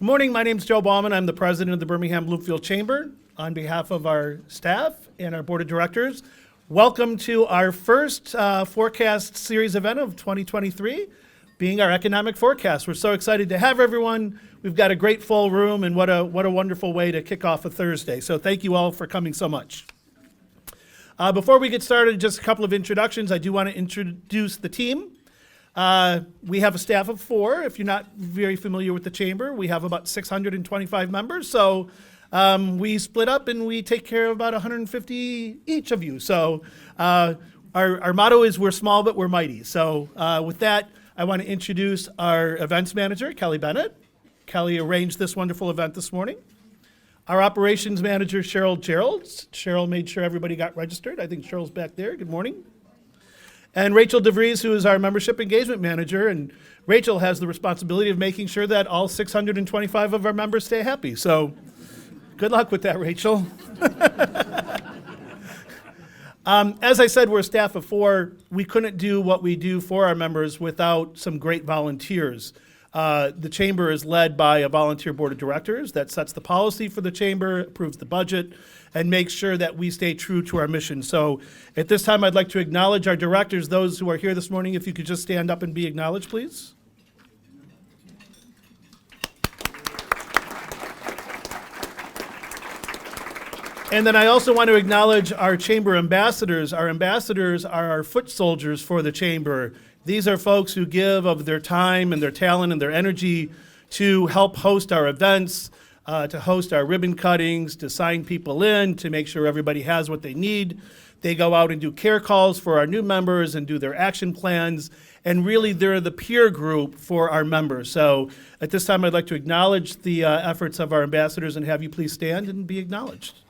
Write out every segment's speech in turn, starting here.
Morning, my name is Joe Bauman. I'm the president of the Birmingham Bloomfield Chamber. On behalf of our staff and our board of directors, welcome to our first forecast series event of 2023, being our economic forecast. We're so excited to have everyone. We've got a great full room, and what a wonderful way to kick off a Thursday. So thank you all for coming so much. Before we get started, just a couple of introductions. I do want to introduce the team. We have a staff of 4. If you're not very familiar with the chamber, we have about 625 members. So we split up and we take care of about 150 each of you. So our motto is we're small, but we're mighty. So with that, I want to introduce our events manager, Kelly Bennett. Kelly arranged this wonderful event this morning. Our operations manager, Cheryl Gerald. Cheryl made sure everybody got registered. I think Cheryl's back there. Good morning. And Rachel DeVries, who is our membership engagement manager. And Rachel has the responsibility of making sure that all 625 of our members stay happy. So good luck with that, Rachel. As I said, we're a staff of 4. We couldn't do what we do for our members without some great volunteers. The chamber is led by a volunteer board of directors that sets the policy for the chamber, approves the budget, and makes sure that we stay true to our mission. So at this time, I'd like to acknowledge our directors, those who are here this morning. If you could just stand up and be acknowledged, please. And then I also want to acknowledge our chamber ambassadors. Our ambassadors are our foot soldiers for the chamber. These are folks who give of their time and their talent and their energy to help host our events, to host our ribbon cuttings, to sign people in, to make sure everybody has what they need. They go out and do care calls for our new members and do their action plans. And really, they're the peer group for our members. So at this time, I'd like to acknowledge the efforts of our ambassadors and have you please stand and be acknowledged.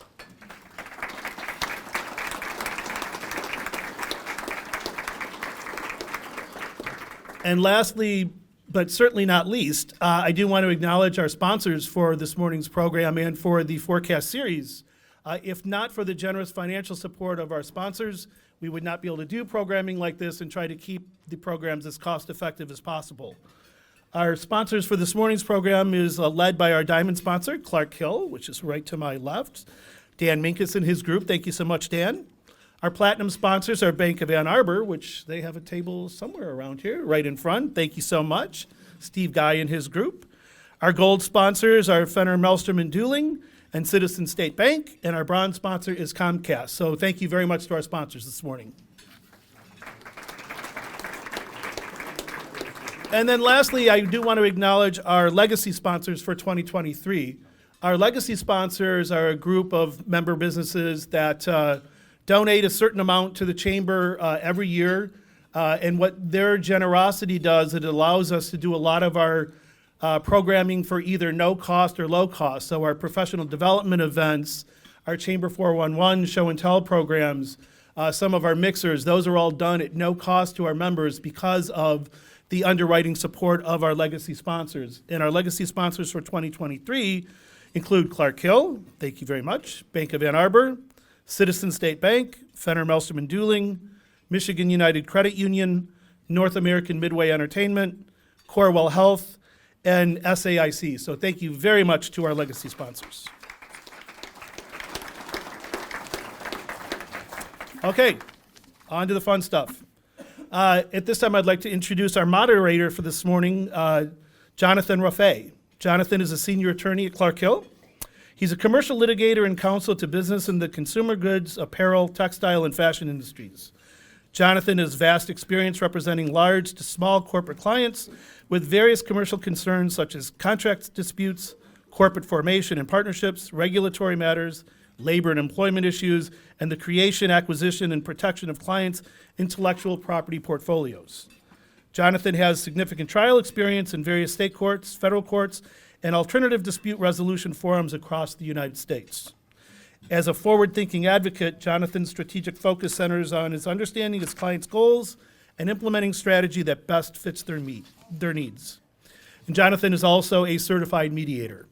And lastly, but certainly not least, I do want to acknowledge our sponsors for this morning's program and for the forecast series. If not for the generous financial support of our sponsors, we would not be able to do programming like this and try to keep the programs as cost-effective as possible. Our sponsors for this morning's program is led by our diamond sponsor, Clark Hill, which is right to my left. Dan Minkus and his group. Thank you so much, Dan. Our platinum sponsors are Bank of Ann Arbor, which they have a table somewhere around here, right in front. Thank you so much, Steve Guy and his group. Our gold sponsors are Fenner, Mellstrom, and Dooling, and Citizen State Bank, and our bronze sponsor is Comcast. So thank you very much to our sponsors this morning. And then lastly, I do want to acknowledge our legacy sponsors for 2023. Our legacy sponsors are a group of member businesses that donate a certain amount to the chamber every year. And what their generosity does, it allows us to do a lot of our programming for either no cost or low cost. So our professional development events, our Chamber 411 show and tell programs, some of our mixers, those are all done at no cost to our members because of the underwriting support of our legacy sponsors. And our legacy sponsors for 2023 include Clark Hill, thank you very much, Bank of Ann Arbor, Citizen State Bank, Fenner, Mellstrom, and Dooling, Michigan United Credit Union, North American Midway Entertainment, Corewell Health, and SAIC. So thank you very much to our legacy sponsors. Okay, on to the fun stuff. At this time, I'd like to introduce our moderator for this morning, Jonathan Roffe. Jonathan is a senior attorney at Clark Hill. He's a commercial litigator and counsel to business in the consumer goods, apparel, textile, and fashion industries. Jonathan has vast experience representing large to small corporate clients with various commercial concerns such as contract disputes, corporate formation and partnerships, regulatory matters, labor and employment issues, and the creation, acquisition, and protection of clients' intellectual property portfolios. Jonathan has significant trial experience in various state courts, federal courts, and alternative dispute resolution forums across the United States. As a forward-thinking advocate, Jonathan's strategic focus centers on his understanding his clients' goals and implementing strategy that best fits their needs. And Jonathan is also a certified mediator.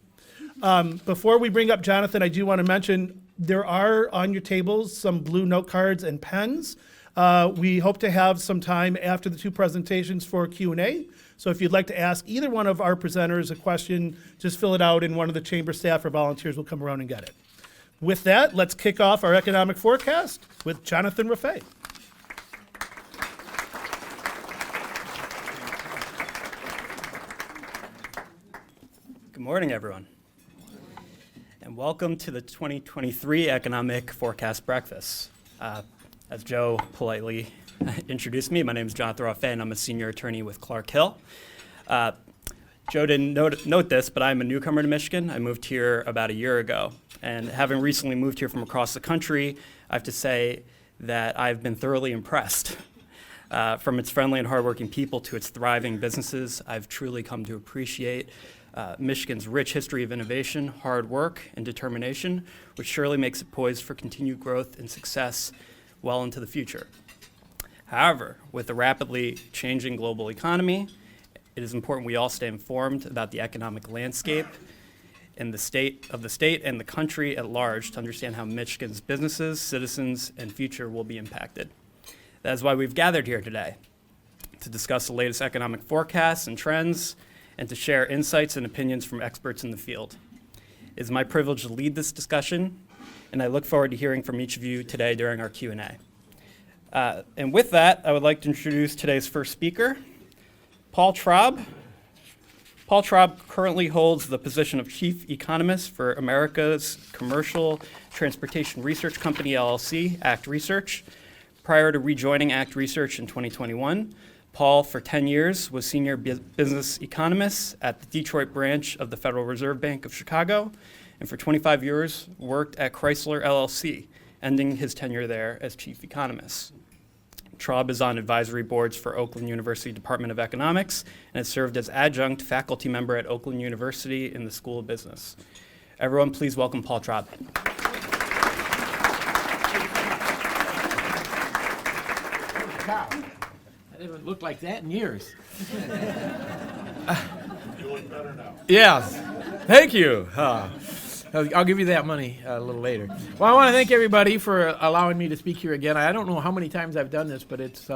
Before we bring up Jonathan, I do want to mention there are on your tables some blue note cards and pens. We hope to have some time after the two presentations for Q&A. So if you'd like to ask either one of our presenters a question, just fill it out and one of the chamber staff or volunteers will come around and get it. With that, let's kick off our economic forecast with Jonathan Roffe. Good morning, everyone, and welcome to the 2023 Economic Forecast Breakfast. As Joe politely introduced me, my name is Jonathan Roffe, and I'm a senior attorney with Clark Hill. Joe didn't note this, but I'm a newcomer to Michigan. I moved here about a year ago, and having recently moved here from across the country, I have to say that I've been thoroughly impressed. From its friendly and hardworking people to its thriving businesses, I've truly come to appreciate Michigan's rich history of innovation, hard work, and determination, which surely makes it poised for continued growth and success well into the future. However, with the rapidly changing global economy, it is important we all stay informed about the economic landscape and the state and the country at large to understand how Michigan's businesses, citizens, and future will be impacted. That is why we've gathered here today, to discuss the latest economic forecasts and trends, and to share insights and opinions from experts in the field. It is my privilege to lead this discussion, and I look forward to hearing from each of you today during our Q&A. And with that, I would like to introduce today's first speaker, Paul Traub. Paul Traub currently holds the position of Chief Economist for America's Commercial Transportation Research Company, LLC, ACT Research. Prior to rejoining ACT Research in 2021, Paul, for 10 years, was Senior Business Economist at the Detroit branch of the Federal Reserve Bank of Chicago, and for 25 years worked at Chrysler, LLC, ending his tenure there as Chief Economist. Traub is on advisory boards for Oakland University Department of Economics and has served as adjunct faculty member at Oakland University in the School of Business. Everyone, please welcome Paul Traub. Wow. I haven't looked like that in years. You look better now. Yes. Thank you. I'll give you that money a little later. Well, I want to thank everybody for allowing me to speak here again. I don't know how many times I've done this, but it's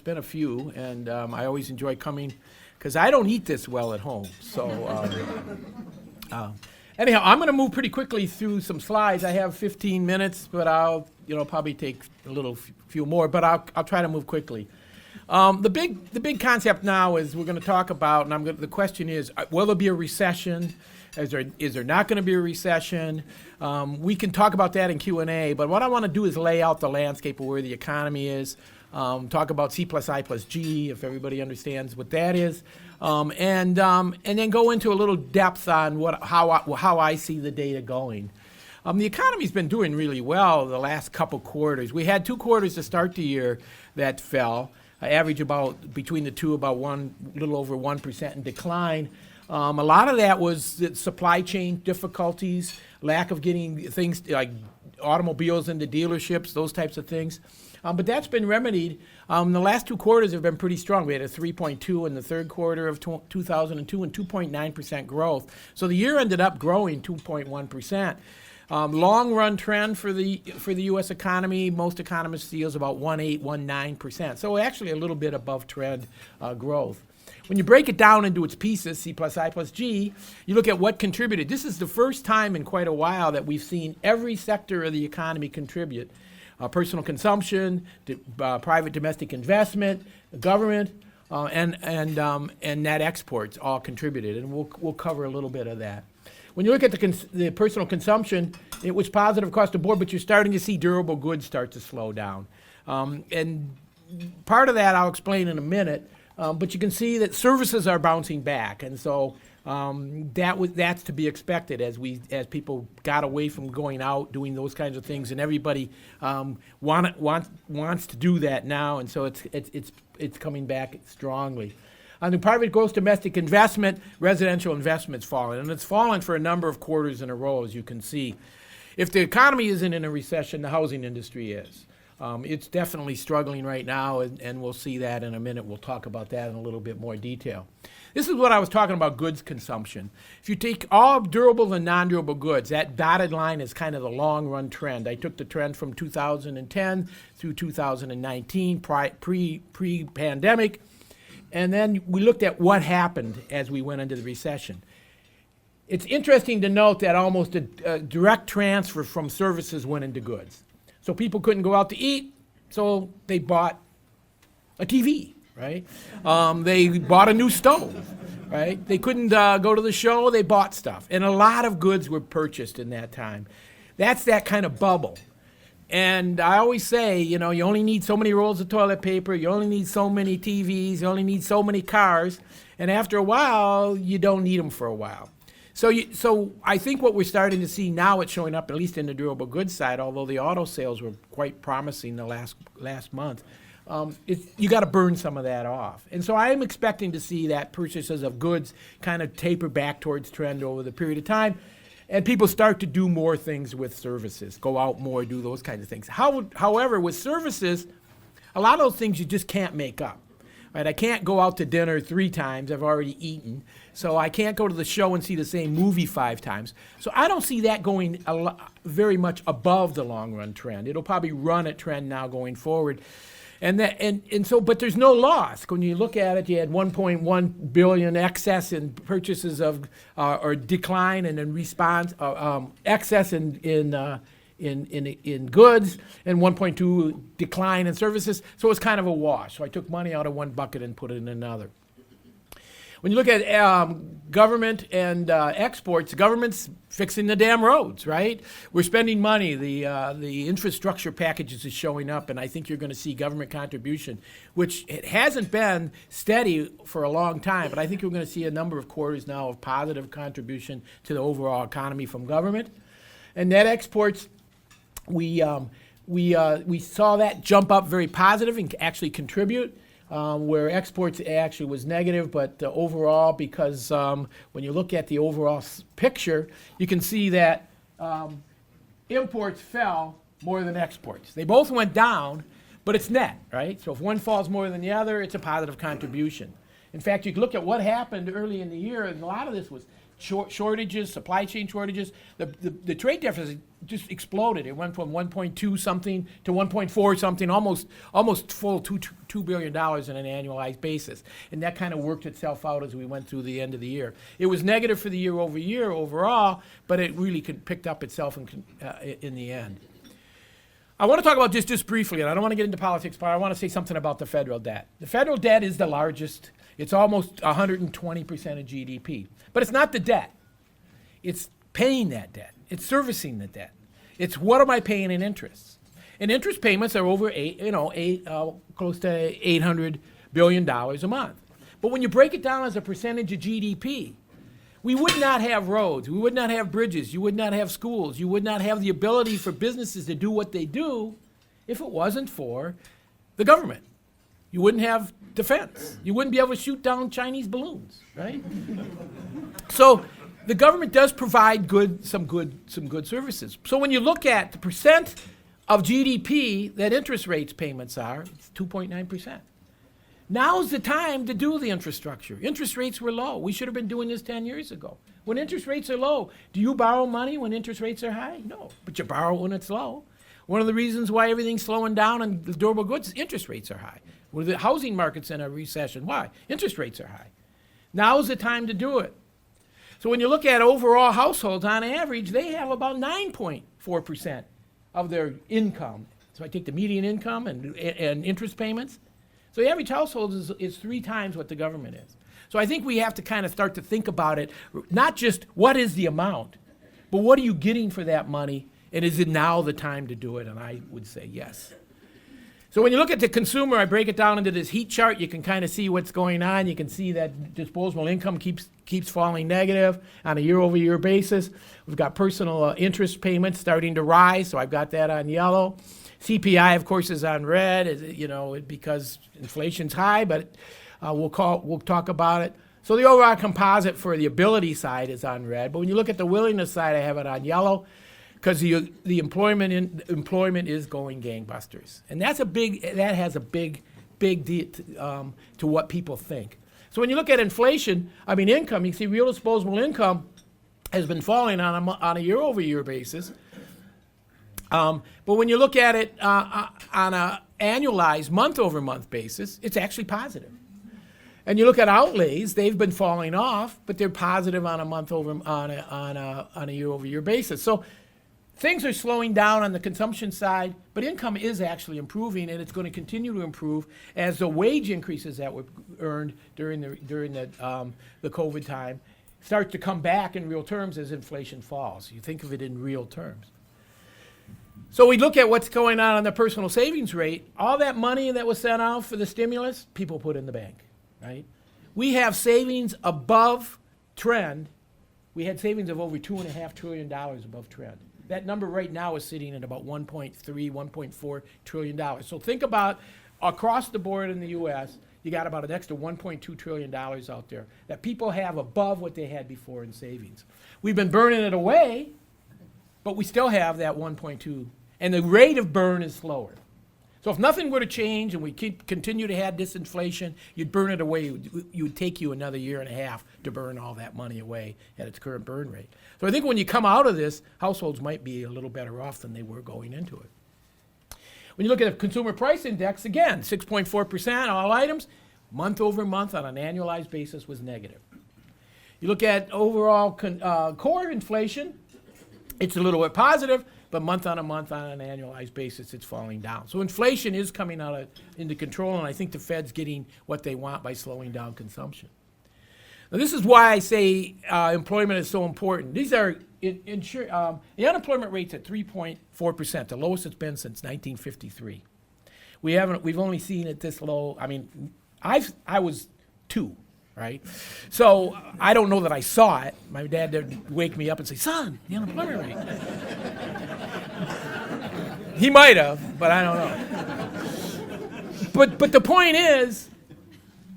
been a few, and I always enjoy coming because I don't eat this well at home. So anyhow, I'm going to move pretty quickly through some slides. I have 15 minutes, but I'll probably take a few more, but I'll try to move quickly. The big concept now is we're going to talk about, and the question is, will there be a recession? Is there not going to be a recession? We can talk about that in Q&A, but what I want to do is lay out the landscape of where the economy is, talk about C plus I plus G, if everybody understands what that is, and then go into a little depth on how I see the data going. The economy's been doing really well the last couple quarters. We had 2 quarters to start the year that fell, average about between the two about little over 1% in decline. A lot of that was the supply chain difficulties, lack of getting things like automobiles into dealerships, those types of things. But that's been remedied. The last 2 quarters have been pretty strong. We had a 3.2 in the third quarter of 2002 and 2.9% growth. So the year ended up growing 2.1%. Long run trend for the U.S. economy, most economists see is about 1.8, 1.9%. So actually a little bit above trend growth. When you break it down into its pieces, C plus I plus G, you look at what contributed. This is the first time in quite a while that we've seen every sector of the economy contribute. Personal consumption, private domestic investment, government, and net exports all contributed, and we'll cover a little bit of that. When you look at the personal consumption, it was positive across the board, but you're starting to see durable goods start to slow down. And part of that I'll explain in a minute, but you can see that services are bouncing back, and so that's to be expected as people got away from going out, doing those kinds of things, and everybody wants to do that now, and so it's coming back strongly. On the private gross domestic investment, residential investment's fallen, and it's fallen for a number of quarters in a row, as you can see. If the economy isn't in a recession, the housing industry is. It's definitely struggling right now, and we'll see that in a minute. We'll talk about that in a little bit more detail. This is what I was talking about, goods consumption. If you take all durable and non-durable goods, that dotted line is kind of the long-run trend. I took the trend from 2010 through 2019, pre-pandemic, and then we looked at what happened as we went into the recession. It's interesting to note that almost a direct transfer from services went into goods. So people couldn't go out to eat, so they bought a TV, right? They bought a new stove, right? They couldn't go to the show, they bought stuff. And a lot of goods were purchased in that time. That's that kind of bubble. And I always say, you only need so many rolls of toilet paper, you only need so many TVs, you only need so many cars, and after a while, you don't need them for a while. So I think what we're starting to see now, it's showing up at least in the durable goods side, although the auto sales were quite promising the last month. You got to burn some of that off. And so I am expecting to see that purchases of goods kind of taper back towards trend over the period of time, and people start to do more things with services, go out more, do those kinds of things. However, with services, a lot of those things you just can't make up. Right, I can't go out to dinner 3 times. I've already eaten. So I can't go to the show and see the same movie 5 times. So I don't see that going very much above the long-run trend. It'll probably run at trend now going forward. But there's no loss. When you look at it, you had 1.1 billion excess in purchases of or decline and in response excess in goods and 1.2 decline in services. So it's kind of a wash. So I took money out of one bucket and put it in another. When you look at government and exports, the government's fixing the damn roads, right? We're spending money. The infrastructure packages is showing up, and I think you're going to see government contribution, which it hasn't been steady for a long time, but I think you're going to see a number of quarters now of positive contribution to the overall economy from government. And net exports, we saw that jump up very positive and actually contribute. Where exports actually was negative, but overall, because when you look at the overall picture, you can see that imports fell more than exports. They both went down, but it's net, right? So if one falls more than the other, it's a positive contribution. In fact, you can look at what happened early in the year, and a lot of this was shortages, supply chain shortages. The trade deficit just exploded. It went from 1.2 something to 1.4 something, almost full $2 billion on an annualized basis. And that kind of worked itself out as we went through the end of the year. It was negative for the year over year overall, but it really picked up itself in the end. I want to talk about just briefly, and I don't want to get into politics, but I want to say something about the federal debt. The federal debt is the largest. It's almost 120% of GDP. But it's not the debt. It's paying that debt. It's servicing the debt. It's what am I paying in interest? And interest payments are over close to $800 billion a month. But when you break it down as a percentage of GDP, we would not have roads, we would not have bridges, you would not have schools, you would not have the ability for businesses to do what they do if it wasn't for the government. You wouldn't have defense. You wouldn't be able to shoot down Chinese balloons, right? So the government does provide some good services. So when you look at the percent of GDP that interest rates payments are, it's 2.9%. Now's the time to do the infrastructure. Interest rates were low. We should have been doing this 10 years ago. When interest rates are low, do you borrow money when interest rates are high? No, but you borrow when it's low. One of the reasons why everything's slowing down in the durable goods, interest rates are high. Well, the housing market's in a recession. Why? Interest rates are high. Now's the time to do it. So when you look at overall households, on average, they have about 9.4% of their income. So I take the median income and interest payments. So the average household is 3 times what the government is. So I think we have to kind of start to think about it, not just what is the amount, but what are you getting for that money, and is it now the time to do it? And I would say yes. So when you look at the consumer, I break it down into this heat chart. You can kind of see what's going on. You can see that disposable income keeps falling negative on a year-over-year basis. We've got personal interest payments starting to rise, so I've got that on yellow. CPI, of course, is on red, because inflation's high, but we'll talk about it. So the overall composite for the ability side is on red, but when you look at the willingness side, I have it on yellow. because the employment is going gangbusters, and that has a big deal to what people think. So when you look at inflation, income, you see real disposable income has been falling on a year-over-year basis. But when you look at it on an annualized month-over-month basis, it's actually positive. And you look at outlays; they've been falling off, but they're positive on a year-over-year basis. So things are slowing down on the consumption side, but income is actually improving, and it's going to continue to improve as the wage increases that were earned during the COVID time start to come back in real terms as inflation falls. You think of it in real terms. So we look at what's going on the personal savings rate. All that money that was sent out for the stimulus, people put in the bank, right? We have savings above trend. We had savings of over $2.5 trillion above trend. That number right now is sitting at about $1.3, $1.4 trillion. So think about across the board in the U.S., you got about an extra $1.2 trillion out there that people have above what they had before in savings. We've been burning it away, but we still have that 1.2, and the rate of burn is slower. So if nothing were to change and we continue to have disinflation, you'd burn it away. You would take you another year and a half to burn all that money away at its current burn rate. So I think when you come out of this, households might be a little better off than they were going into it. When you look at the consumer price index, again, 6.4%, all items, month over month on an annualized basis was negative. You look at overall core inflation, it's a little bit positive, but month on an annualized basis, it's falling down. So inflation is coming into control, and I think the Fed's getting what they want by slowing down consumption. Now, this is why I say employment is so important. These are the unemployment rate's at 3.4%, the lowest it's been since 1953. We've only seen it this low. I was 2, right? So I don't know that I saw it. My dad would wake me up and say, "Son, the unemployment rate." He might have, but I don't know. But the point is,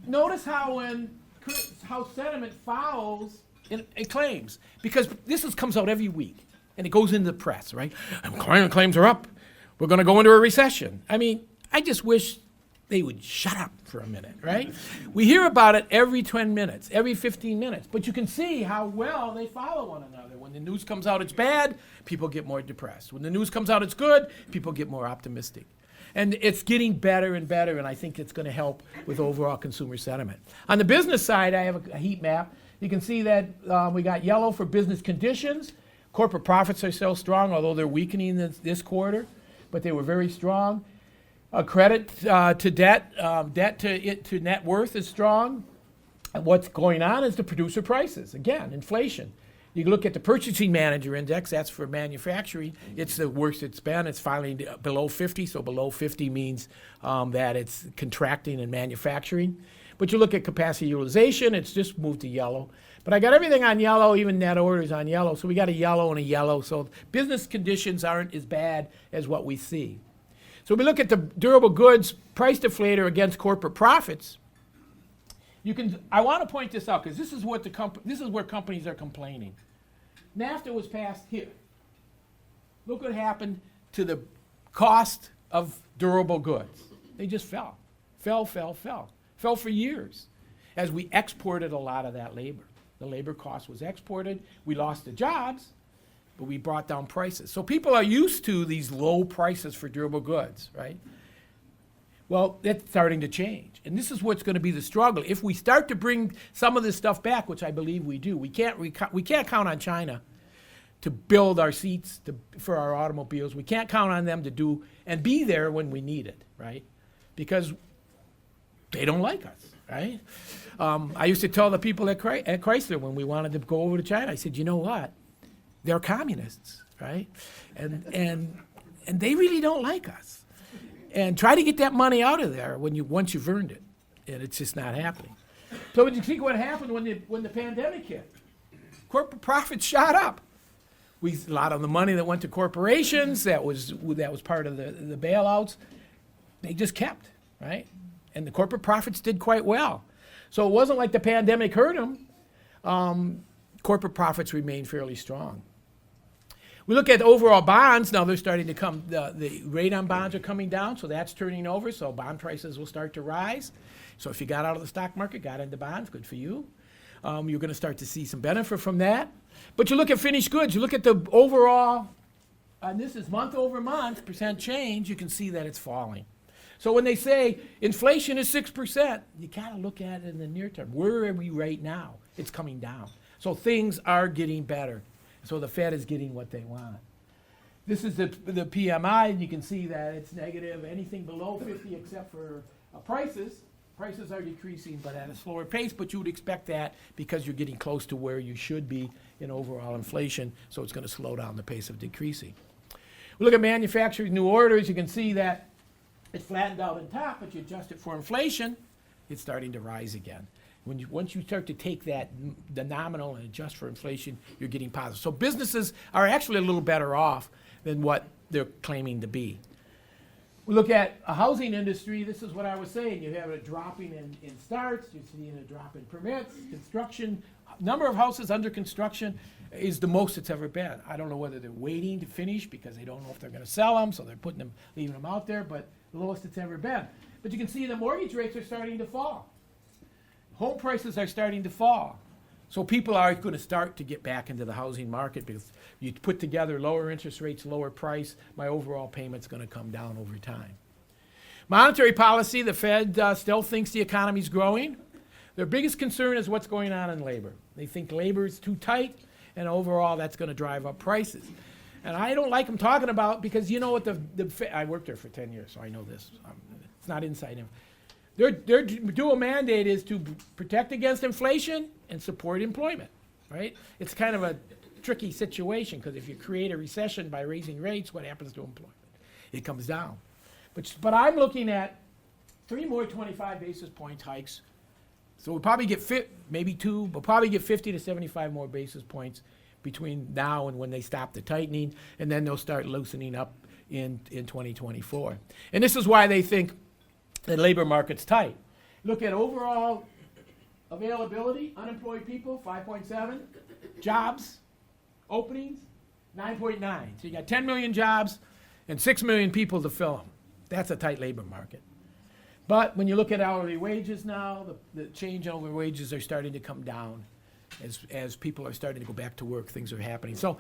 notice how sentiment follows it claims, because this comes out every week, and it goes into the press, right? Employment claims are up. We're going to go into a recession. I just wish they would shut up for a minute, right? We hear about it every 10 minutes, every 15 minutes, but you can see how well they follow one another. When the news comes out it's bad, people get more depressed. When the news comes out it's good, people get more optimistic. And it's getting better and better, and I think it's going to help with overall consumer sentiment. On the business side, I have a heat map. You can see that we got yellow for business conditions. Corporate profits are still strong, although they're weakening this quarter, but they were very strong. Credit to debt, debt to net worth is strong. And what's going on is the producer prices. Again, inflation. You can look at the Purchasing Manager Index, that's for manufacturing. It's the worst it's been. It's finally below 50, so below 50 means that it's contracting in manufacturing. But you look at capacity utilization, it's just moved to yellow. But I got everything on yellow, even net orders on yellow, so we got a yellow and a yellow. So business conditions aren't as bad as what we see. So we look at the durable goods price deflator against corporate profits. I want to point this out because this is where companies are complaining. NAFTA was passed here. Look what happened to the cost of durable goods. They just fell for years as we exported a lot of that labor. The labor cost was exported. We lost the jobs, but we brought down prices. So people are used to these low prices for durable goods, right? Well, that's starting to change. And this is what's going to be the struggle. If we start to bring some of this stuff back, which I believe we do, we can't count on China to build our seats for our automobiles. We can't count on them to do and be there when we need it, right? Because they don't like us, right? I used to tell the people at Chrysler when we wanted to go over to China, I said, you know what? They're communists, right? And they really don't like us. And try to get that money out of there once you've earned it, and it's just not happening. So when you think what happened when the pandemic hit, corporate profits shot up. A lot of the money that went to corporations that was part of the bailouts, they just kept, right? And the corporate profits did quite well. So it wasn't like the pandemic hurt them. Corporate profits remained fairly strong. We look at overall bonds. Now they're starting to come, the rate on bonds are coming down, so that's turning over, so bond prices will start to rise. So if you got out of the stock market, got into bonds, good for you. You're going to start to see some benefit from that. But you look at finished goods, you look at the overall, and this is month over month, percent change, you can see that it's falling. So when they say inflation is 6%, you got to look at it in the near term. Where are we right now? It's coming down. So things are getting better. So the Fed is getting what they want. This is the PMI, and you can see that it's negative. Anything below 50 except for prices. Prices are decreasing, but at a slower pace, but you would expect that because you're getting close to where you should be in overall inflation, so it's going to slow down the pace of decreasing. We look at manufacturing new orders. You can see that it flattened out on top, but you adjust it for inflation, it's starting to rise again. Once you start to take that, the nominal, and adjust for inflation, you're getting positive. So businesses are actually a little better off than what they're claiming to be. We look at a housing industry. This is what I was saying. You have a dropping in starts. You're seeing a drop in permits. Construction, number of houses under construction is the most it's ever been. I don't know whether they're waiting to finish because they don't know if they're going to sell them, so they're leaving them out there, but the lowest it's ever been. But you can see the mortgage rates are starting to fall. Home prices are starting to fall. So people are going to start to get back into the housing market because you put together lower interest rates, lower price, my overall payment's going to come down over time. Monetary policy, the Fed still thinks the economy's growing. Their biggest concern is what's going on in labor. They think labor is too tight, and overall that's going to drive up prices. And I don't like them talking about, because you know what I worked there for 10 years, so I know this. It's not inside info. Their dual mandate is to protect against inflation and support employment, right? It's kind of a tricky situation, because if you create a recession by raising rates, what happens to employment? It comes down. But I'm looking at 3 more 25 basis point hikes. So we'll probably get maybe 2, but probably get 50 to 75 more basis points between now and when they stop the tightening, and then they'll start loosening up in 2024. And this is why they think the labor market's tight. Look at overall availability, unemployed people, 5.7, jobs, openings, 9.9. So you got 10 million jobs and 6 million people to fill them. That's a tight labor market. But when you look at hourly wages now, the change in hourly wages are starting to come down as people are starting to go back to work, things are happening. So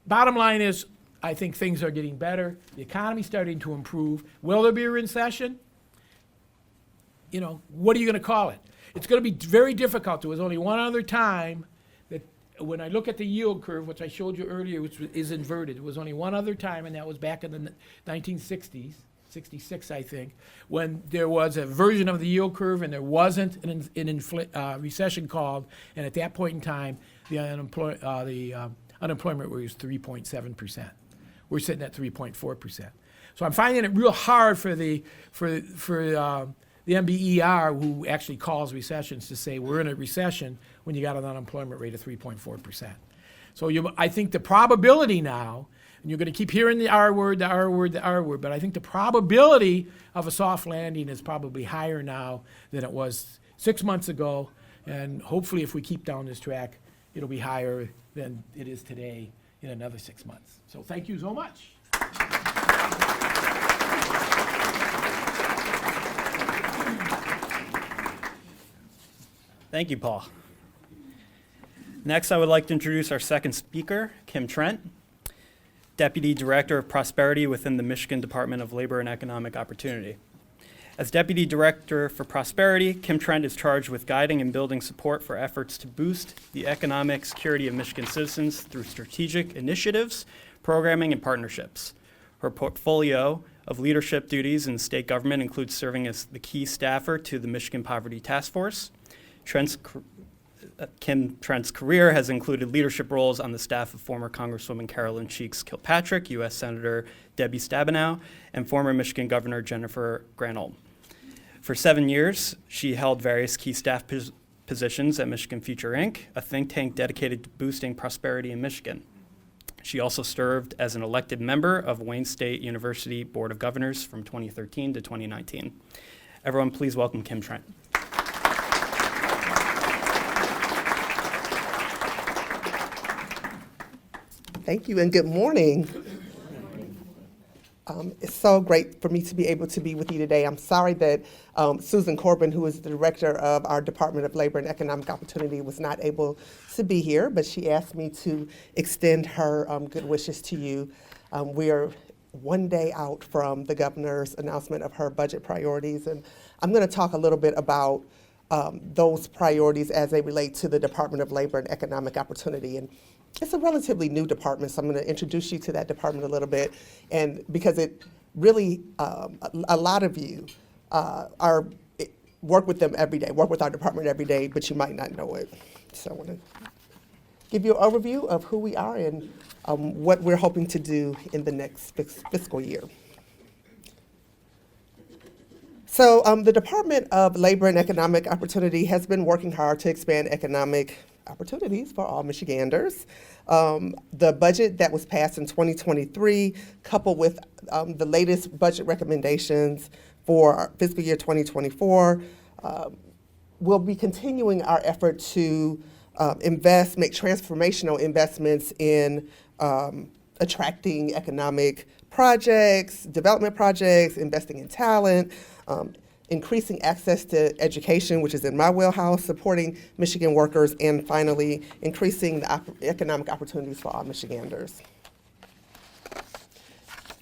bottom line is, I think things are getting better. The economy's starting to improve. Will there be a recession? You know, what are you going to call it? It's going to be very difficult. There was only one other time that, when I look at the yield curve, which I showed you earlier, which is inverted, there was only one other time, and that was back in the 1960s, 66, I think, when there was a version of the yield curve and there wasn't an recession called, and at that point in time, the unemployment rate was 3.7%. We're sitting at 3.4%. So I'm finding it real hard for the MBER, who actually calls recessions, to say we're in a recession when you got an unemployment rate of 3.4%. So I think the probability now, and you're going to keep hearing the R word, the R word, the R word, but I think the probability of a soft landing is probably higher now than it was 6 months ago. And hopefully, if we keep down this track, it'll be higher than it is today in another 6 months. So thank you so much. Thank you, Paul. Next, I would like to introduce our second speaker, Kim Trent, Deputy Director of Prosperity within the Michigan Department of Labor and Economic Opportunity. As Deputy Director for Prosperity, Kim Trent is charged with guiding and building support for efforts to boost the economic security of Michigan citizens through strategic initiatives, programming, and partnerships. Her portfolio of leadership duties in state government includes serving as the key staffer to the Michigan Poverty Task Force. Kim Trent's career has included leadership roles on the staff of former Congresswoman Carolyn Cheeks Kilpatrick, U.S. Senator Debbie Stabenow, and former Michigan Governor Jennifer Granholm. For 7 years, she held various key staff positions at Michigan Future, Inc., a think tank dedicated to boosting prosperity in Michigan. She also served as an elected member of Wayne State University Board of Governors from 2013 to 2019. Everyone, please welcome Kim Trent. Thank you and good morning. It's so great for me to be able to be with you today. I'm sorry that Susan Corbin, who is the director of our Department of Labor and Economic Opportunity, was not able to be here, but she asked me to extend her good wishes to you. We are one day out from the governor's announcement of her budget priorities, and I'm going to talk a little bit about those priorities as they relate to the Department of Labor and Economic Opportunity. And it's a relatively new department, so I'm going to introduce you to that department a little bit, and because it really, a lot of you work with them every day, work with our department every day, but you might not know it. So I want to give you an overview of who we are and what we're hoping to do in the next fiscal year. So the Department of Labor and Economic Opportunity has been working hard to expand economic opportunities for all Michiganders. The budget that was passed in 2023, coupled with the latest budget recommendations for fiscal year 2024, will be continuing our effort to make transformational investments in attracting economic projects, development projects, investing in talent, increasing access to education, which is in my wheelhouse, supporting Michigan workers, and finally, increasing the economic opportunities for all Michiganders.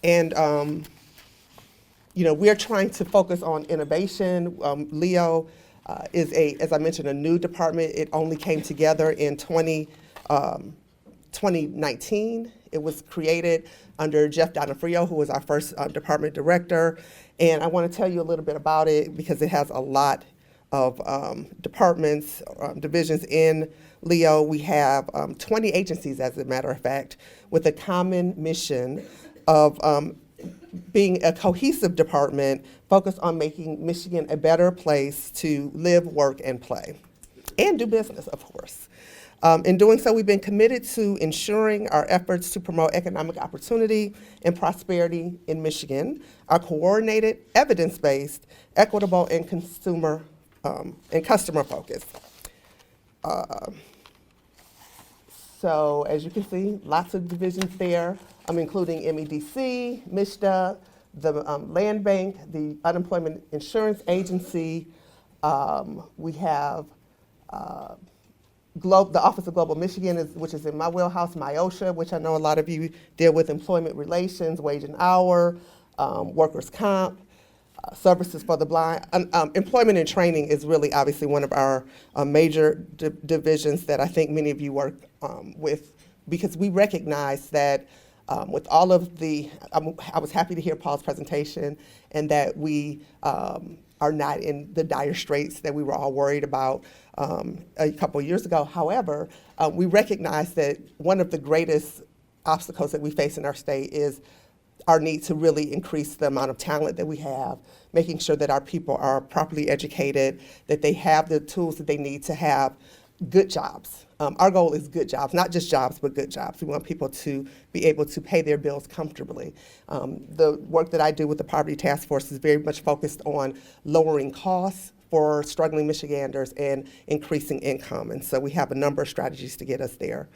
And, we're trying to focus on innovation. LEO is as I mentioned, a new department. It only came together in 2019. It was created under Jeff Donofrio, who was our first department director. And I want to tell you a little bit about it because it has a lot of departments, divisions in LEO. We have 20 agencies, as a matter of fact, with a common mission of being a cohesive department focused on making Michigan a better place to live, work, and play, and do business, of course. In doing so, we've been committed to ensuring our efforts to promote economic opportunity and prosperity in Michigan are coordinated, evidence-based, equitable, and customer focused. So as you can see, lots of divisions there, including MEDC, MISHDA, the Land Bank, the Unemployment Insurance Agency. We have the Office of Global Michigan, which is in my wheelhouse, MIOSHA, which I know a lot of you deal with, employment relations, wage and hour, workers' comp, services for the blind. Employment and training is really obviously one of our major divisions that I think many of you work with, because we recognize that with all of I was happy to hear Paul's presentation, and that we are not in the dire straits that we were all worried about a couple of years ago. However, we recognize that one of the greatest obstacles that we face in our state is our need to really increase the amount of talent that we have, making sure that our people are properly educated, that they have the tools that they need to have good jobs. Our goal is good jobs, not just jobs, but good jobs. We want people to be able to pay their bills comfortably. The work that I do with the Poverty Task Force is very much focused on lowering costs for struggling Michiganders and increasing income. And so we have a number of strategies to get us there.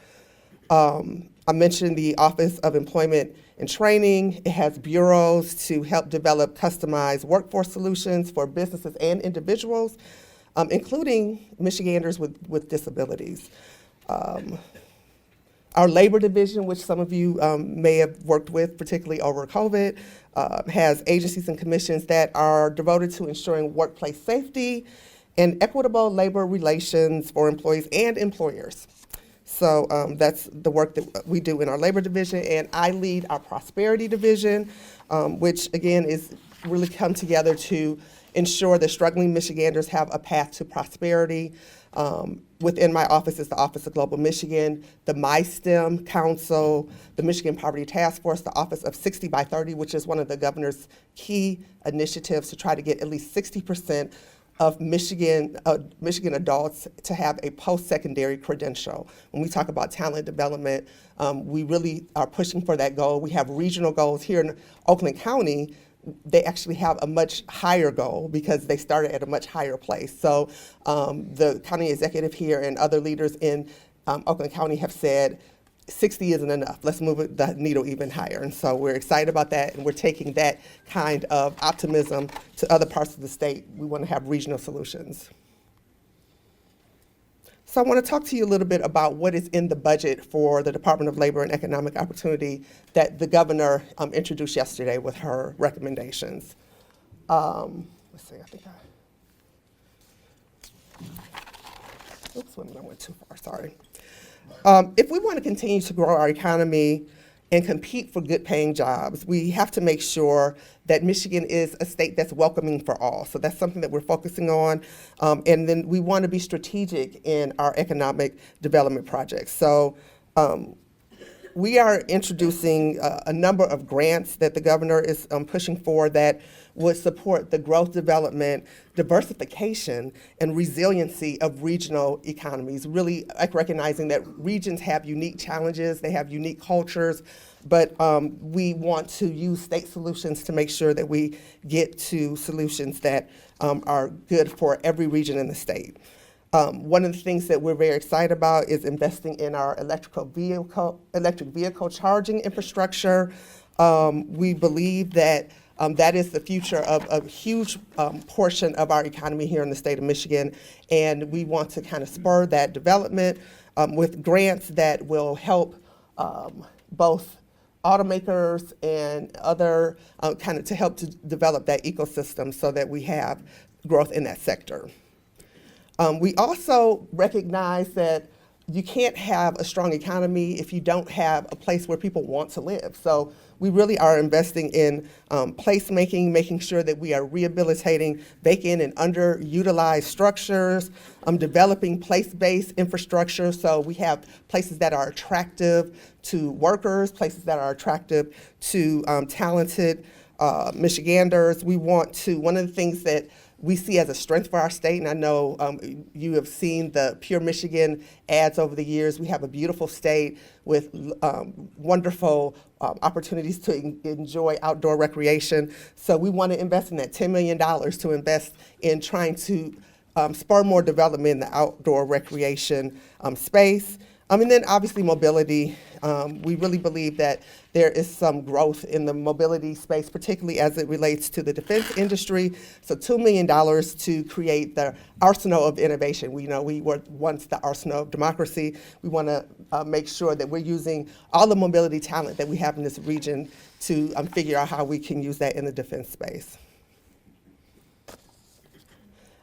I mentioned the Office of Employment and Training. It has bureaus to help develop customized workforce solutions for businesses and individuals, including Michiganders with disabilities. Our labor division, which some of you may have worked with, particularly over COVID, has agencies and commissions that are devoted to ensuring workplace safety and equitable labor relations for employees and employers. So that's the work that we do in our labor division, and I lead our prosperity division, which again is really come together to ensure that struggling Michiganders have a path to prosperity. Within my office is the Office of Global Michigan, the MySTEM Council, the Michigan Poverty Task Force, the Office of 60 by 30, which is one of the governor's key initiatives to try to get at least 60% of Michigan adults to have a post-secondary credential. When we talk about talent development, we really are pushing for that goal. We have regional goals here in Oakland County. They actually have a much higher goal because they started at a much higher place. So the county executive here and other leaders in Oakland County have said 60 isn't enough. Let's move the needle even higher. And so we're excited about that, and we're taking that kind of optimism to other parts of the state. We want to have regional solutions. So I want to talk to you a little bit about what is in the budget for the Department of Labor and Economic Opportunity that the governor introduced yesterday with her recommendations. Let's see, I think oops, wait a minute, I went too far, sorry. If we want to continue to grow our economy and compete for good paying jobs, we have to make sure that Michigan is a state that's welcoming for all. So that's something that we're focusing on. And then we want to be strategic in our economic development projects. So we are introducing a number of grants that the governor is pushing for that would support the growth, development, diversification, and resiliency of regional economies, really recognizing that regions have unique challenges, they have unique cultures, but we want to use state solutions to make sure that we get to solutions that are good for every region in the state. One of the things that we're very excited about is investing in our electric vehicle charging infrastructure. We believe that that is the future of a huge portion of our economy here in the state of Michigan, and we want to kind of spur that development with grants that will help both automakers and other kind of to help to develop that ecosystem so that we have growth in that sector. We also recognize that you can't have a strong economy if you don't have a place where people want to live. So we really are investing in placemaking, making sure that we are rehabilitating vacant and underutilized structures, developing place-based infrastructure so we have places that are attractive to workers, places that are attractive to talented Michiganders. We want to, one of the things that we see as a strength for our state, and I know you have seen the Pure Michigan ads over the years. We have a beautiful state with wonderful opportunities to enjoy outdoor recreation. So we want to invest in that $10 million to invest in trying to spur more development in the outdoor recreation space. And then obviously mobility. We really believe that there is some growth in the mobility space, particularly as it relates to the defense industry. So $2 million to create the arsenal of innovation. We know we were once the arsenal of democracy. We want to make sure that we're using all the mobility talent that we have in this region to figure out how we can use that in the defense space.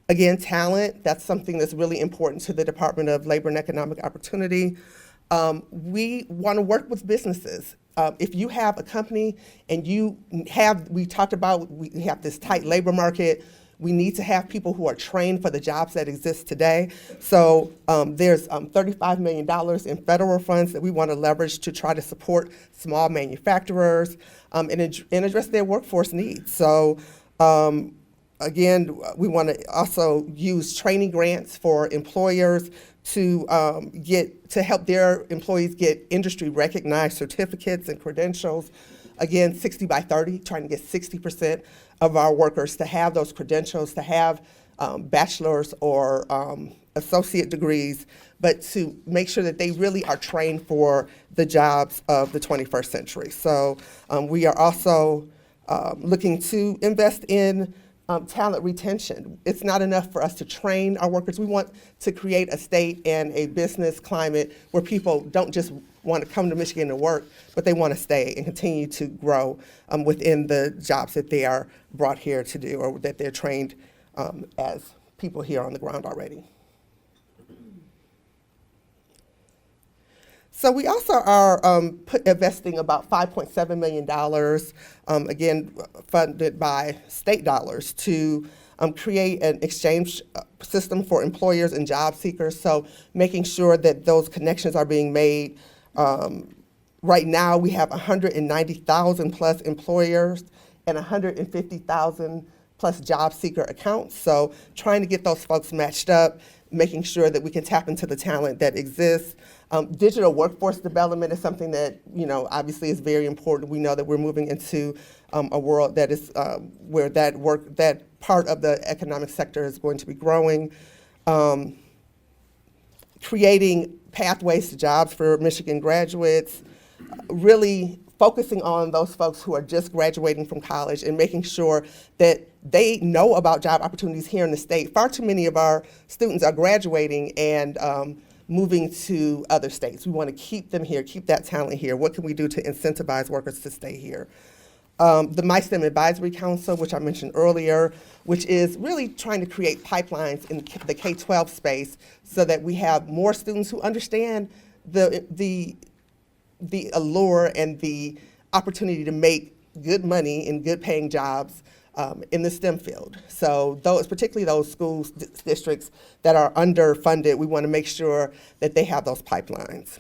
Again, talent, that's something that's really important to the Department of Labor and Economic Opportunity. We want to work with businesses. If you have a company and we talked about, we have this tight labor market, we need to have people who are trained for the jobs that exist today. So there's $35 million in federal funds that we want to leverage to try to support small manufacturers and address their workforce needs. So again, we want to also use training grants for employers to help their employees get industry recognized certificates and credentials. Again, 60 by 30, trying to get 60% of our workers to have those credentials, to have bachelor's or associate degrees, but to make sure that they really are trained for the jobs of the 21st century. So we are also looking to invest in talent retention. It's not enough for us to train our workers. We want to create a state and a business climate where people don't just want to come to Michigan to work, but they want to stay and continue to grow within the jobs that they are brought here to do or that they're trained as people here on the ground already. So we also are investing about $5.7 million, again, funded by state dollars to create an exchange system for employers and job seekers. So making sure that those connections are being made. Right now, we have 190,000 plus employers and 150,000 plus job seeker accounts. So trying to get those folks matched up, making sure that we can tap into the talent that exists. Digital workforce development is something that, obviously is very important. We know that we're moving into a world that is where that part of the economic sector is going to be growing. Creating pathways to jobs for Michigan graduates, really focusing on those folks who are just graduating from college and making sure that they know about job opportunities here in the state. Far too many of our students are graduating and moving to other states. We want to keep them here, keep that talent here. What can we do to incentivize workers to stay here? The MySTEM Advisory Council, which I mentioned earlier, which is really trying to create pipelines in the K-12 space so that we have more students who understand the allure and the opportunity to make good money in good paying jobs in the STEM field. So those, particularly those schools, districts that are underfunded, we want to make sure that they have those pipelines.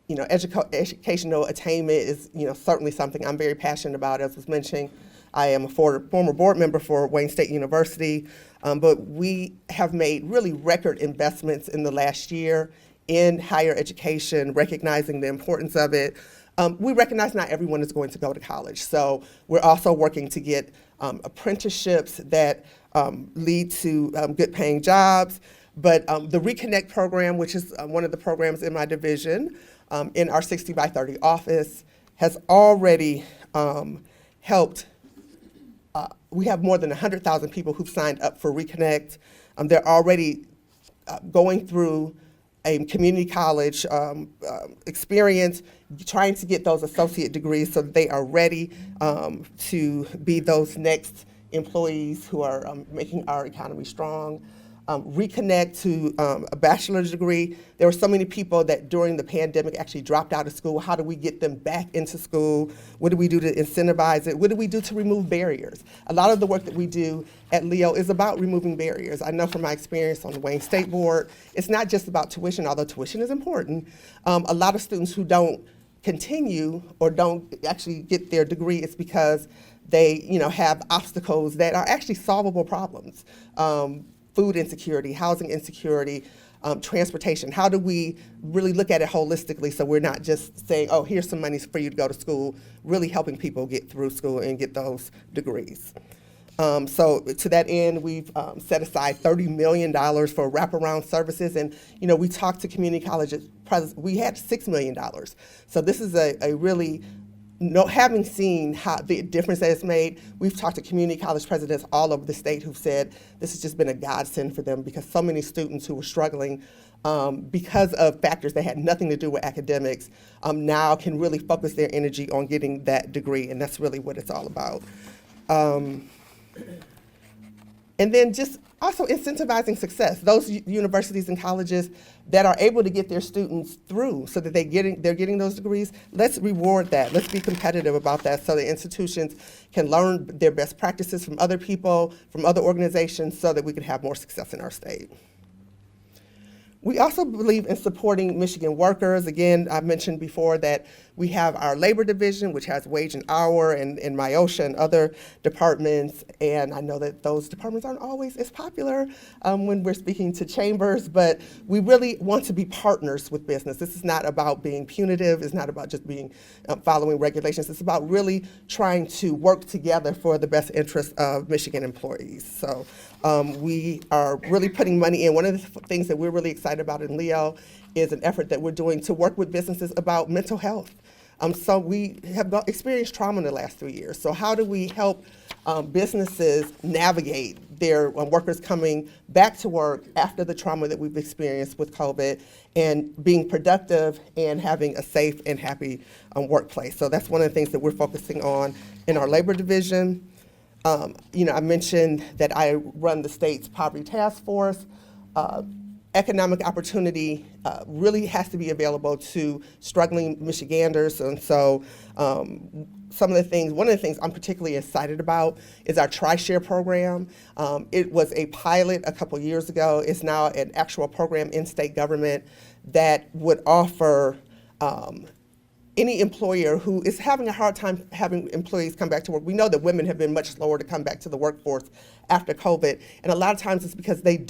You know, educational attainment is, you know, certainly something I'm very passionate about. As was mentioned, I am a former board member for Wayne State University, but we have made really record investments in the last year in higher education, recognizing the importance of it. We recognize not everyone is going to go to college, so we're also working to get apprenticeships that lead to good paying jobs. But the Reconnect program, which is one of the programs in my division, in our 60 by 30 office, has already helped. We have more than 100,000 people who've signed up for Reconnect. They're already going through a community college experience, trying to get those associate degrees so that they are ready to be those next employees who are making our economy strong. Reconnect to a bachelor's degree. There were so many people that during the pandemic actually dropped out of school. How do we get them back into school? What do we do to incentivize it? What do we do to remove barriers? A lot of the work that we do at Leo is about removing barriers. I know from my experience on the Wayne State Board, it's not just about tuition, although tuition is important. A lot of students who don't continue or don't actually get their degree, it's because they, you know, have obstacles that are actually solvable problems. Food insecurity, housing insecurity, transportation. How do we really look at it holistically so we're not just saying, oh, here's some money for you to go to school, really helping people get through school and get those degrees. So to that end, we've set aside $30 million for wraparound services. And, you know, we talked to community colleges, we had $6 million. So this is a really, having seen how the difference that it's made, we've talked to community college presidents all over the state who've said this has just been a godsend for them because so many students who were struggling because of factors that had nothing to do with academics now can really focus their energy on getting that degree, and that's really what it's all about. And then just also incentivizing success. Those universities and colleges that are able to get their students through so that they're getting those degrees, let's reward that. Let's be competitive about that so the institutions can learn their best practices from other people, from other organizations, so that we can have more success in our state. We also believe in supporting Michigan workers. Again, I mentioned before that we have our labor division, which has wage and hour, and MIOSHA and other departments. And I know that those departments aren't always as popular when we're speaking to chambers, but we really want to be partners with business. This is not about being punitive. It's not about just being following regulations. It's about really trying to work together for the best interest of Michigan employees. So we are really putting money in. One of the things that we're really excited about in Leo is an effort that we're doing to work with businesses about mental health. So we have experienced trauma in the last 3 years. So how do we help businesses navigate their workers coming back to work after the trauma that we've experienced with COVID and being productive and having a safe and happy workplace? So that's one of the things that we're focusing on in our labor division. You know, I mentioned that I run the state's poverty task force. Economic opportunity really has to be available to struggling Michiganders, and so one of the things I'm particularly excited about is our Tri-Share program. It was a pilot a couple years ago. It's now an actual program in state government that would offer any employer who is having a hard time having employees come back to work. We know that women have been much slower to come back to the workforce after COVID, and a lot of times it's because they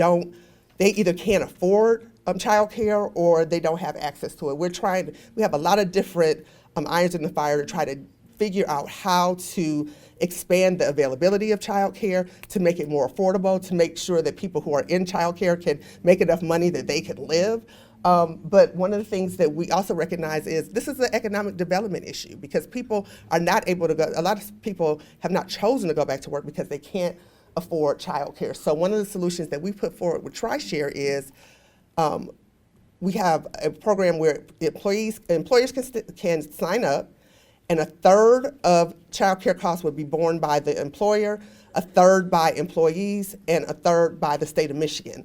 either can't afford childcare or they don't have access to it. We have a lot of different irons in the fire to try to figure out how to expand the availability of childcare, to make it more affordable, to make sure that people who are in childcare can make enough money that they can live. But one of the things that we also recognize is this is an economic development issue because people are not able to go, a lot of people have not chosen to go back to work because they can't afford childcare. So one of the solutions that we put forward with TriShare is we have a program where employers can sign up, and a third of childcare costs would be borne by the employer, a third by employees, and a third by the state of Michigan.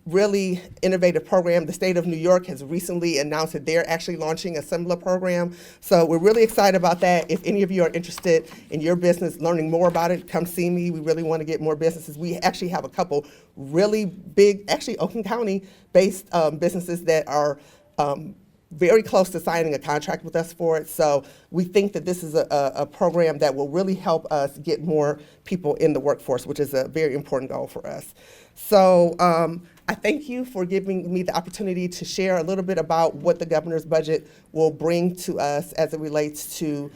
Really innovative program. The state of New York has recently announced that they're actually launching a similar program. So we're really excited about that. If any of you are interested in your business, learning more about it, come see me. We really want to get more businesses. We actually have a couple really big, actually Oakland County-based businesses that are very close to signing a contract with us for it. So we think that this is a program that will really help us get more people in the workforce, which is a very important goal for us. So I thank you for giving me the opportunity to share a little bit about what the governor's budget will bring to us as it relates to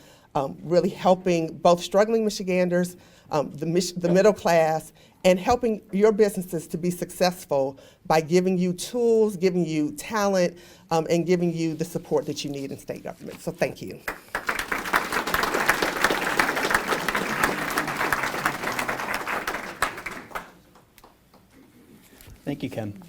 really helping both struggling Michiganders, the middle class, and helping your businesses to be successful by giving you tools, giving you talent, and giving you the support that you need in state government. So thank you. Thank you, Kim.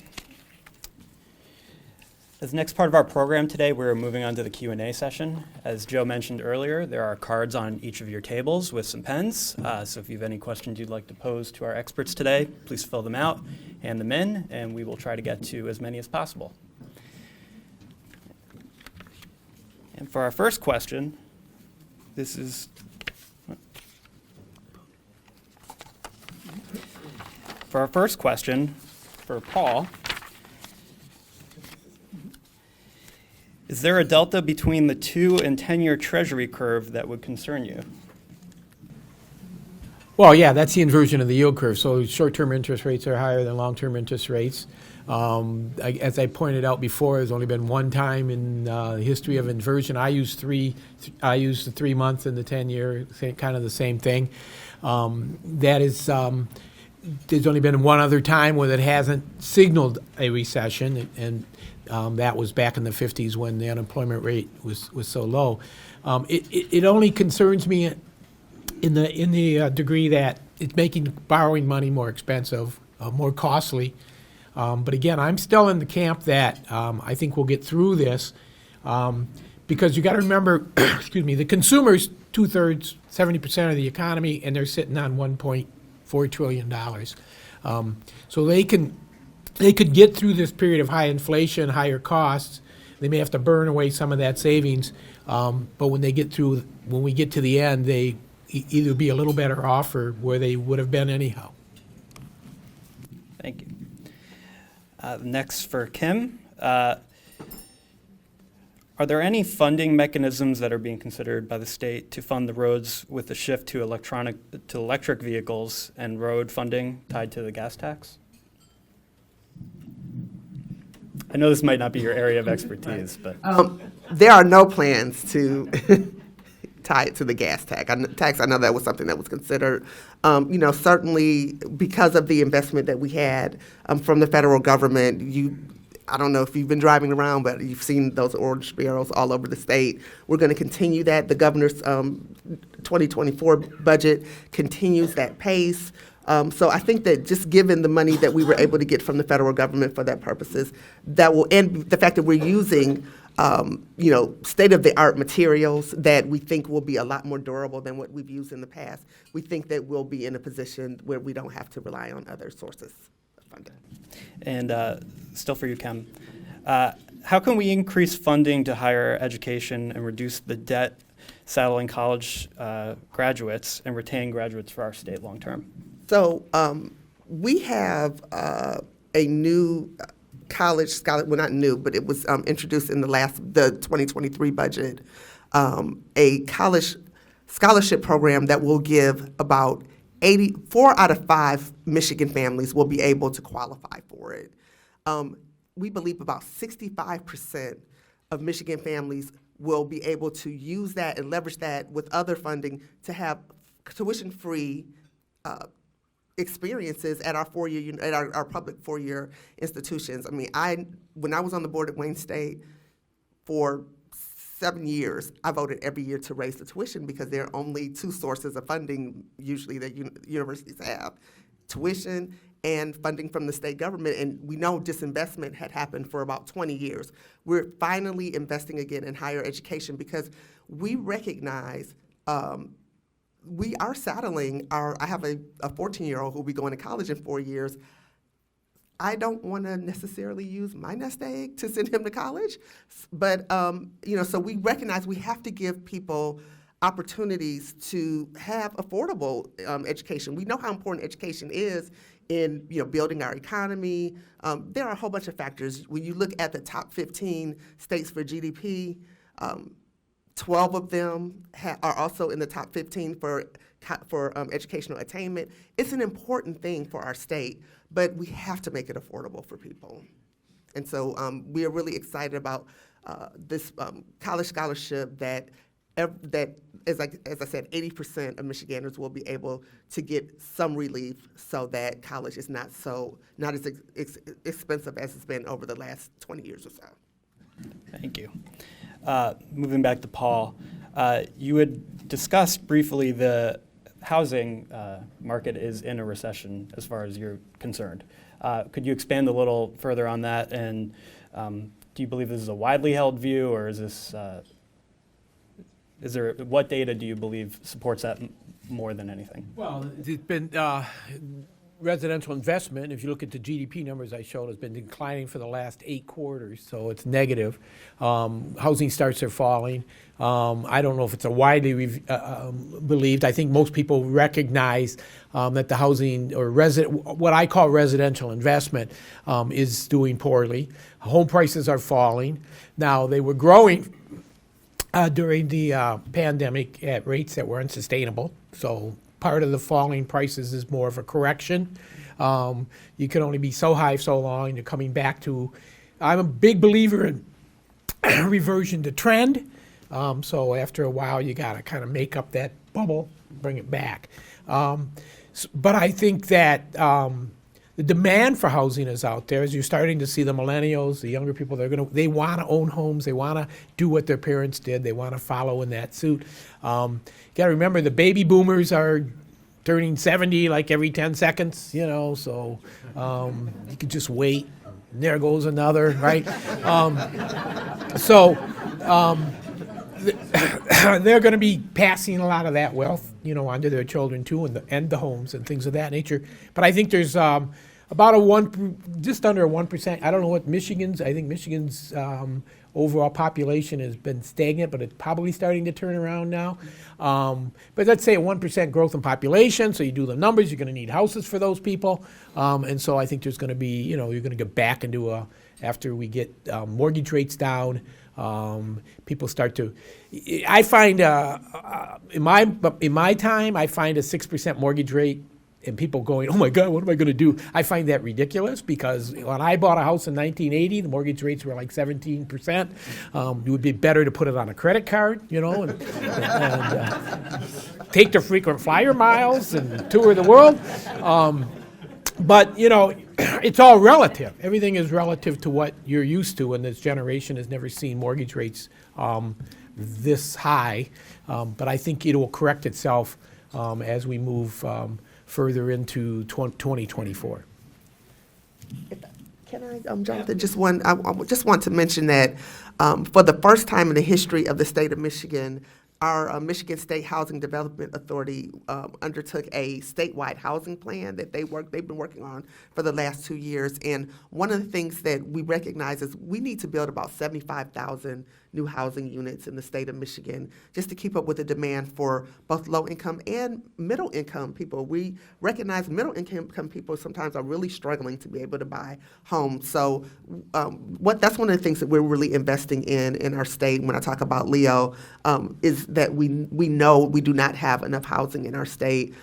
As the next part of our program today, we're moving on to the Q&A session. As Joe mentioned earlier, there are cards on each of your tables with some pens. So if you have any questions you'd like to pose to our experts today, please fill them out, hand them in, and we will try to get to as many as possible. And for our first question, this is for our first question for Paul. Is there a delta between the 2- and 10-year Treasury curve that would concern you? Well, yeah, that's the inversion of the yield curve. So short-term interest rates are higher than long-term interest rates. As I pointed out before, there's only been one time in the history of inversion. I use the 3-month and the 10-year, kind of the same thing. That is, there's only been one other time where it hasn't signaled a recession, and that was back in the 50s when the unemployment rate was so low. It only concerns me in the degree that it's making borrowing money more expensive, more costly. But again, I'm still in the camp that I think we'll get through this because you got to remember, excuse me, the consumer's 2/3, 70% of the economy, and they're sitting on $1.4 trillion. So they could get through this period of high inflation, higher costs. They may have to burn away some of that savings, but when we get to the end, they either be a little better off or where they would have been anyhow. Thank you. Next for Kim. Are there any funding mechanisms that are being considered by the state to fund the roads with the shift to electric vehicles and road funding tied to the gas tax? I know this might not be your area of expertise, but There are no plans to tie it to the gas tax. I know that was something that was considered. Certainly because of the investment that we had from the federal government, I don't know if you've been driving around, but you've seen those orange barrels all over the state. We're going to continue that. The governor's 2024 budget continues that pace. So I think that just given the money that we were able to get from the federal government for that purposes, that will, and the fact that we're using, state-of-the-art materials that we think will be a lot more durable than what we've used in the past, we think that we'll be in a position where we don't have to rely on other sources of funding. And still for you, Kim, how can we increase funding to higher education and reduce the debt saddling college graduates and retain graduates for our state long term? So we have a new college scholarship, well, not new, but it was introduced in the 2023 budget, a college scholarship program that will give about 4 out of 5 Michigan families will be able to qualify for it. We believe about 65% of Michigan families will be able to use that and leverage that with other funding to have tuition-free experiences at our our public four-year institutions. I mean, when I was on the board at Wayne State for 7 years, I voted every year to raise the tuition because there are only two sources of funding usually that universities have: tuition and funding from the state government. And we know disinvestment had happened for about 20 years. We're finally investing again in higher education because we recognize we are saddling I have a 14-year-old who will be going to college in 4 years. I don't want to necessarily use my nest egg to send him to college, but so we recognize we have to give people opportunities to have affordable education. We know how important education is in building our economy. There are a whole bunch of factors. When you look at the top 15 states for GDP, 12 of them are also in the top 15 for educational attainment. It's an important thing for our state, but we have to make it affordable for people. And so we are really excited about this college scholarship that, as I said, 80% of Michiganders will be able to get some relief so that college is not as expensive as it's been over the last 20 years or so. Thank you. Moving back to Paul, you had discussed briefly the housing market is in a recession as far as you're concerned. Could you expand a little further on that? And do you believe this is a widely held view, or is this what data do you believe supports that more than anything? Well, it's been residential investment, if you look at the GDP numbers I showed, has been declining for the last 8 quarters, so it's negative. Housing starts are falling. I don't know if it's a widely believed. I think most people recognize that the housing or what I call residential investment is doing poorly. Home prices are falling. Now, they were growing during the pandemic at rates that were unsustainable, so part of the falling prices is more of a correction. You can only be so high so long. You're coming back to, I'm a big believer in reversion to trend. So after a while, you got to kind of make up that bubble, bring it back. But I think that the demand for housing is out there. As you're starting to see the millennials, the younger people, they want to own homes. They want to do what their parents did. They want to follow in that suit. You got to remember the baby boomers are turning 70 like every 10 seconds, so you could just wait. And there goes another, right? They're going to be passing a lot of that wealth, onto their children too, and the homes and things of that nature. But I think there's about just under a 1%. I don't know what Michigan's. I think Michigan's overall population has been stagnant, but it's probably starting to turn around now. But let's say a 1% growth in population. So you do the numbers. You're going to need houses for those people, and so I think there's going to be, you're going to get back into after we get mortgage rates down. People start to. I find in my time, I find a 6% mortgage rate, and people going, "Oh my God, what am I going to do?" I find that ridiculous because when I bought a house in 1980, the mortgage rates were like 17%. It would be better to put it on a credit card, and take the frequent flyer miles and tour the world. But it's all relative. Everything is relative to what you're used to, and this generation has never seen mortgage rates this high. But I think it will correct itself as we move further into 2024. Can I, Jonathan, I just want to mention that for the first time in the history of the state of Michigan, our Michigan State Housing Development Authority undertook a statewide housing plan that they've been working on for the last 2 years. And one of the things that we recognize is we need to build about 75,000 new housing units in the state of Michigan just to keep up with the demand for both low-income and middle-income people. We recognize middle-income people sometimes are really struggling to be able to buy homes. So that's one of the things that we're really investing in our state. When I talk about Leo, is that we know we do not have enough housing in our state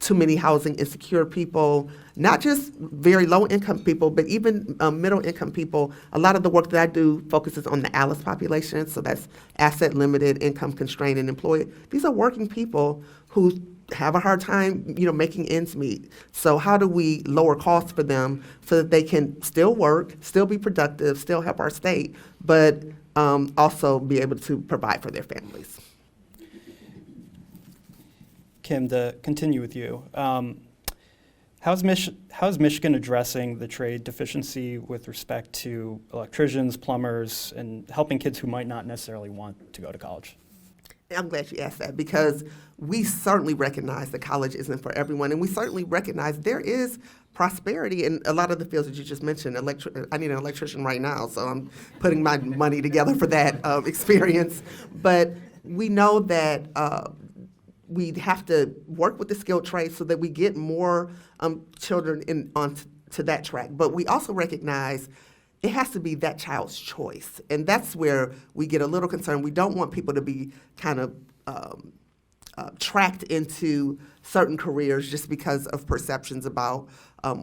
too many housing insecure people, not just very low income people, but even middle income people. A lot of the work that I do focuses on the ALICE population, so that's asset limited, income constrained, and employed. These are working people who have a hard time, making ends meet. So how do we lower costs for them so that they can still work, still be productive, still help our state, but also be able to provide for their families? Kim, to continue with you, how's Michigan addressing the trade deficiency with respect to electricians, plumbers, and helping kids who might not necessarily want to go to college? I'm glad you asked that, because we certainly recognize that college isn't for everyone, and we certainly recognize there is prosperity in a lot of the fields that you just mentioned. I need an electrician right now, so I'm putting my money together for that experience. But we know that we have to work with the skilled trades so that we get more children onto that track. But we also recognize it has to be that child's choice. And that's where we get a little concerned. We don't want people to be kind of tracked into certain careers just because of perceptions about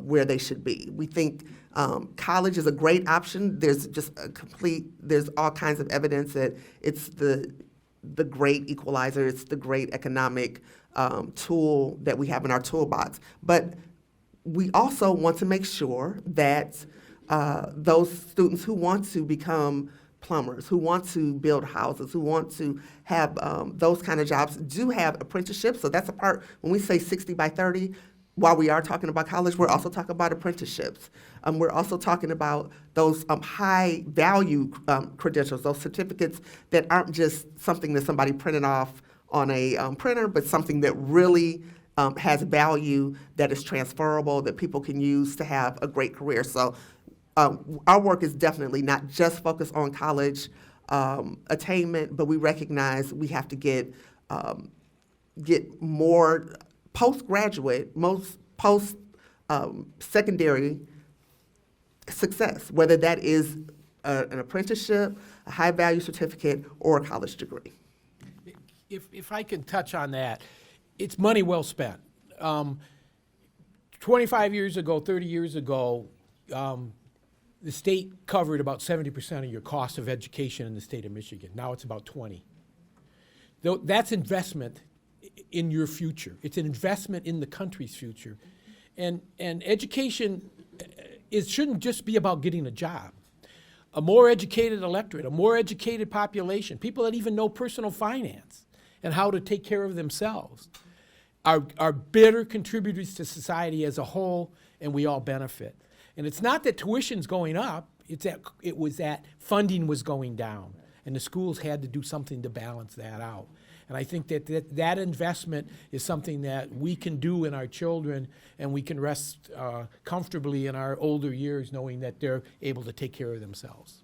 where they should be. We think college is a great option. There's all kinds of evidence that it's the great equalizer. It's the great economic tool that we have in our toolbox. But we also want to make sure that those students who want to become plumbers, who want to build houses, who want to have those kind of jobs, do have apprenticeships. So that's a part, when we say 60 by 30, while we are talking about college, we're also talking about apprenticeships. We're also talking about those high value credentials, those certificates that aren't just something that somebody printed off on a printer, but something that really has value, that is transferable, that people can use to have a great career. So our work is definitely not just focused on college attainment, but we recognize we have to get more postgraduate, post-secondary success, whether that is an apprenticeship, a high-value certificate, or a college degree. If I can touch on that, it's money well spent. 25 years ago, 30 years ago, the state covered about 70% of your cost of education in the state of Michigan. Now it's about 20. That's investment in your future. It's an investment in the country's future. And education, it shouldn't just be about getting a job. A more educated electorate, a more educated population, people that even know personal finance and how to take care of themselves are better contributors to society as a whole, and we all benefit. And it's not that tuition's going up, it was that funding was going down, and the schools had to do something to balance that out. And I think that investment is something that we can do in our children, and we can rest comfortably in our older years knowing that they're able to take care of themselves.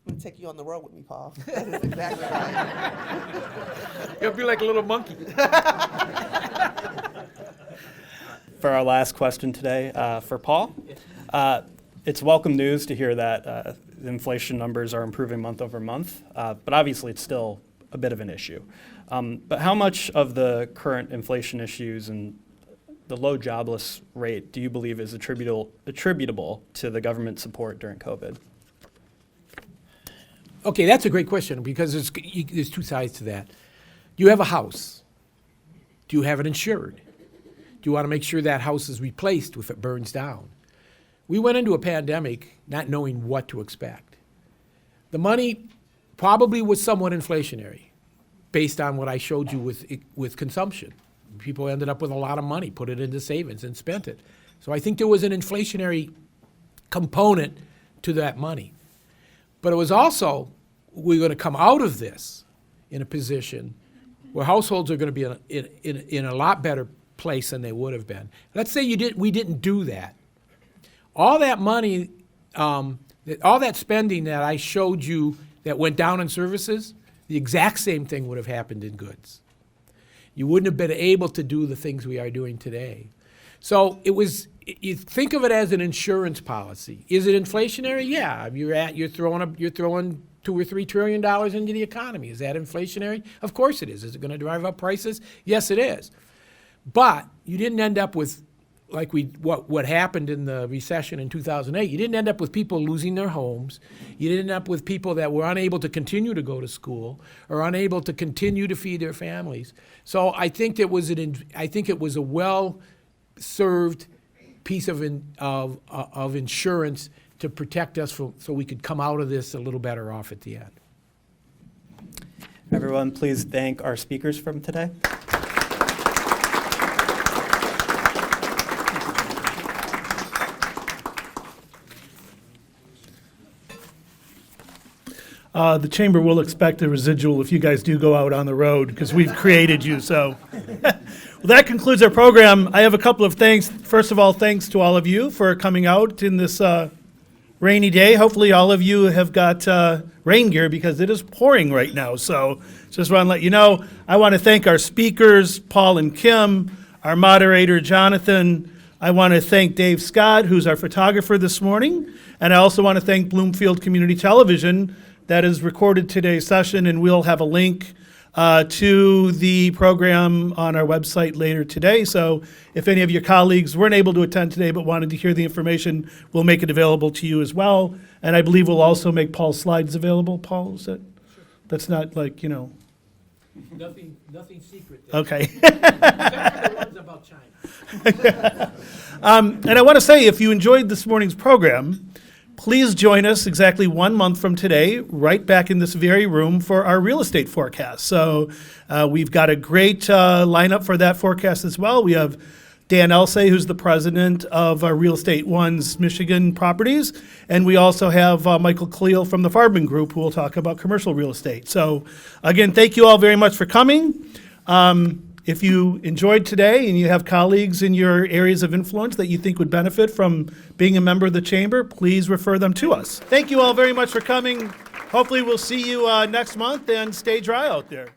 I'm going to take you on the road with me, Paul. That is exactly right. You'll be like a little monkey. For our last question today, for Paul, it's welcome news to hear that the inflation numbers are improving month over month, but obviously it's still a bit of an issue. But how much of the current inflation issues and the low jobless rate do you believe is attributable to the government support during COVID? Okay, that's a great question, because there's two sides to that. You have a house. Do you have it insured? Do you want to make sure that house is replaced if it burns down? We went into a pandemic not knowing what to expect. The money probably was somewhat inflationary based on what I showed you with consumption. People ended up with a lot of money, put it into savings and spent it. So I think there was an inflationary component to that money. But it was also, we're going to come out of this in a position where households are going to be in a lot better place than they would have been. Let's say we didn't do that. All that money, all that spending that I showed you that went down in services, the exact same thing would have happened in goods. You wouldn't have been able to do the things we are doing today. So you think of it as an insurance policy. Is it inflationary? Yeah. You're throwing $2 or $3 trillion into the economy. Is that inflationary? Of course it is. Is it going to drive up prices? Yes, it is. But you didn't end up with, like what happened in the recession in 2008, you didn't end up with people losing their homes. You didn't end up with people that were unable to continue to go to school or unable to continue to feed their families. So I think it was a well-served piece of insurance to protect us so we could come out of this a little better off at the end. Everyone, please thank our speakers from today. The chamber will expect a residual if you guys do go out on the road because we've created you. So well, that concludes our program. I have a couple of thanks. First of all, thanks to all of you for coming out in this rainy day. Hopefully all of you have got rain gear because it is pouring right now. So just want to let you know. I want to thank our speakers, Paul and Kim, our moderator, Jonathan. I want to thank Dave Scott, who's our photographer this morning. And I also want to thank Bloomfield Community Television that has recorded today's session, and we'll have a link to the program on our website later today. So if any of your colleagues weren't able to attend today but wanted to hear the information, we'll make it available to you as well. And I believe we'll also make Paul's slides available. Paul, is that? Sure. That's not like, Nothing secret. Okay. The ones about China. And I want to say, if you enjoyed this morning's program, please join us exactly 1 month from today, right back in this very room for our real estate forecast. So we've got a great lineup for that forecast as well. We have Dan Elsay, who's the president of Real Estate One's Michigan properties. And we also have Michael Cleel from the Farbman Group, who will talk about commercial real estate. So again, thank you all very much for coming. If you enjoyed today and you have colleagues in your areas of influence that you think would benefit from being a member of the chamber, please refer them to us. Thank you all very much for coming. Hopefully we'll see you next month, and stay dry out there.